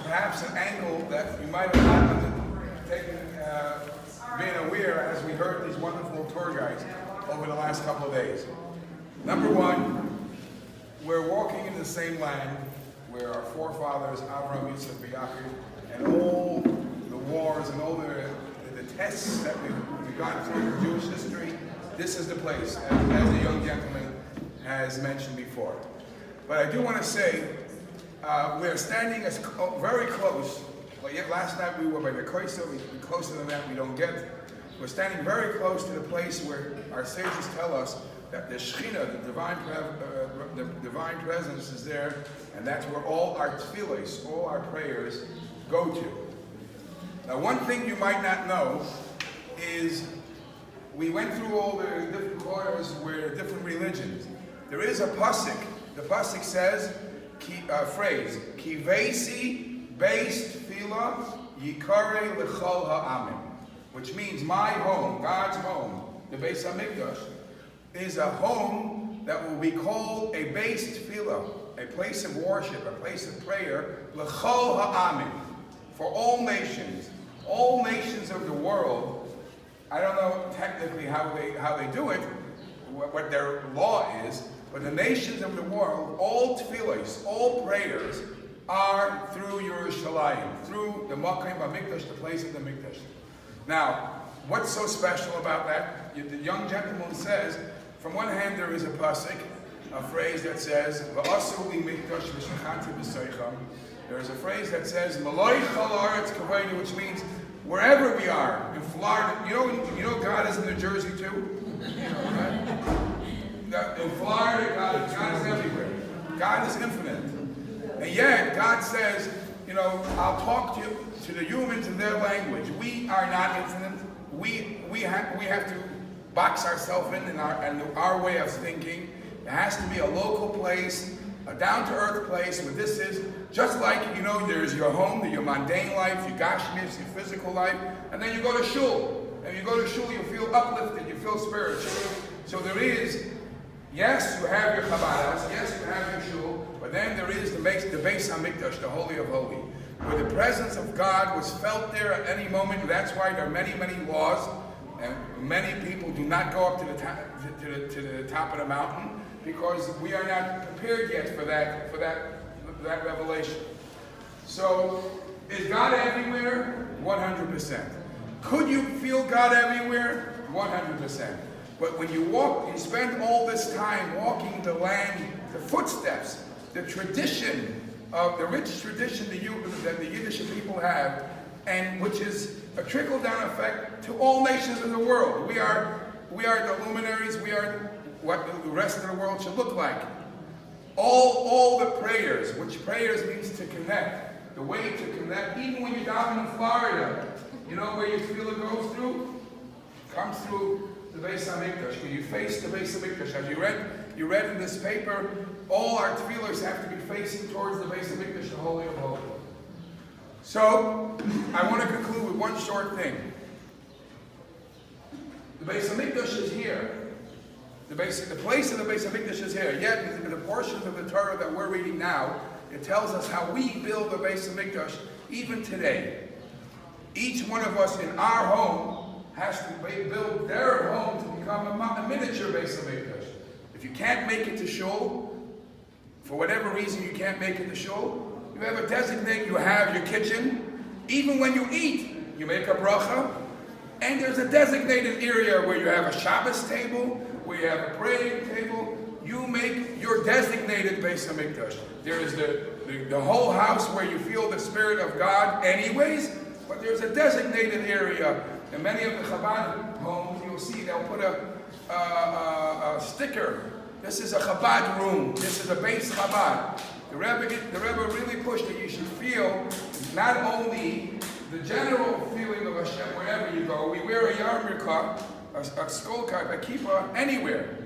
perhaps an angle that you might have not been aware as we heard these wonderful tour guides over the last couple of days. Number one, we're walking in the same land where our forefathers, Avraham, Yitzchak, Yaakov, and all the wars and all the tests that we've gone through in Jewish history. This is the place, as the young gentleman has mentioned before. But I do want to say, we're standing very close. Well, yet last night we were by the Koisa, closer than that we don't get. We're standing very close to the place where our sages tell us that the Shekhinah, the divine presence is there, and that's where all our tefillos, all our prayers go to. Now, one thing you might not know is we went through all the different corners where different religions. There is a pasuk. The pasuk says, phrase, Ki veisi beis tefillah yikare l'chol ha'amim, which means my home, God's home, the Beis HaMikdash, is a home that will be called a beis tefillah, a place of worship, a place of prayer, l'chol ha'amim, for all nations of the world. I don't know technically how they do it, what their law is, but the nations of the world, all tefillos, all prayers, are through Yerushalayim, through the Makom HaMikdash, the place of the Mikdash. Now, what's so special about that? The young gentleman says, from one hand there is a pasuk, a phrase that says, "V'asu li mikdash v'shachanti b'seicham." There is a phrase that says, "Maloi chol haaretz kavaynu," which means wherever we are in Florida. You know God is in New Jersey too. In Florida, God is everywhere. God is infinite. And yet, God says, I'll talk to the humans in their language. We are not infinite. We have to box ourselves in our way of thinking. It has to be a local place, a down-to-earth place where this is, just like, there's your home, your mundane life, your gashmis, your physical life, and then you go to shul. And you go to shul, you feel uplifted, you feel spiritual. So there is, yes, you have your Chabad, yes, you have your shul, but then there is the Beis HaMikdash, the Holy of Holies, where the presence of God was felt there at any moment. That's why there are many, many laws, and many people do not go up to the top of the mountain, because we are not prepared yet for that revelation. So, is God everywhere? 100%. Could you feel God everywhere? 100%. But when you walk, you spend all this time walking the land, the footsteps, the tradition of the rich tradition that the Yiddish people have, and which is a trickle-down effect to all nations of the world. We are the luminaries. We are what the rest of the world should look like. All the prayers, which prayers means to connect. The way to connect, even when you're down in Florida, where you feel it goes through? Comes through the Beis HaMikdash. When you face the Beis HaMikdash, as you read in this paper, all our tefillahs have to be facing towards the Beis HaMikdash, the Holy of Holies. So, I want to conclude with one short thing. The Beis HaMikdash is here. The place of the Beis HaMikdash is here. Yet, in the portions of the Torah that we're reading now, it tells us how we build the Beis HaMikdash even today. Each one of us in our home has to build their home to become a miniature Beis HaMikdash. If you can't make it to shul, for whatever reason you can't make it to shul, you have a designate, you have your kitchen. Even when you eat, you make a bracha, and there's a designated area where you have a Shabbos table, where you have a praying table. You make your designated Beis HaMikdash. There is the whole house where you feel the Spirit of God anyways, but there's a designated area. In many of the Chabad homes, you'll see they'll put a sticker. This is a Chabad room. This is a Beis Chabad. The Rebbe really pushed that you should feel not only the general feeling of Hashem wherever you go. We wear a yarmulke, a skull cap, a kippah, anywhere.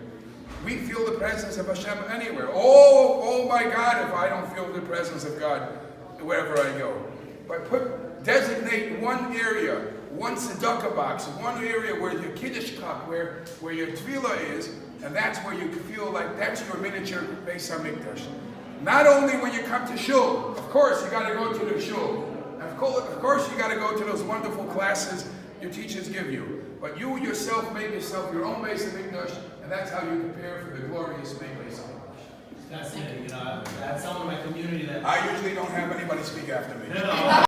We feel the presence of Hashem anywhere. Oh my God, if I don't feel the presence of God wherever I go. But designate one area, one tzedakah box, one area where your kiddush cup, where your tefillah is, and that's where you feel like that's your miniature Beis HaMikdash. Not only when you come to shul, of course you got to go to the shul. Of course, you got to go to those wonderful classes your teachers give you. But you yourself make yourself your own Beis Hamikdash, and that's how you prepare for the glorious Beis Hamikdash. That's it. That's someone in my community that I usually don't have anybody speak after me.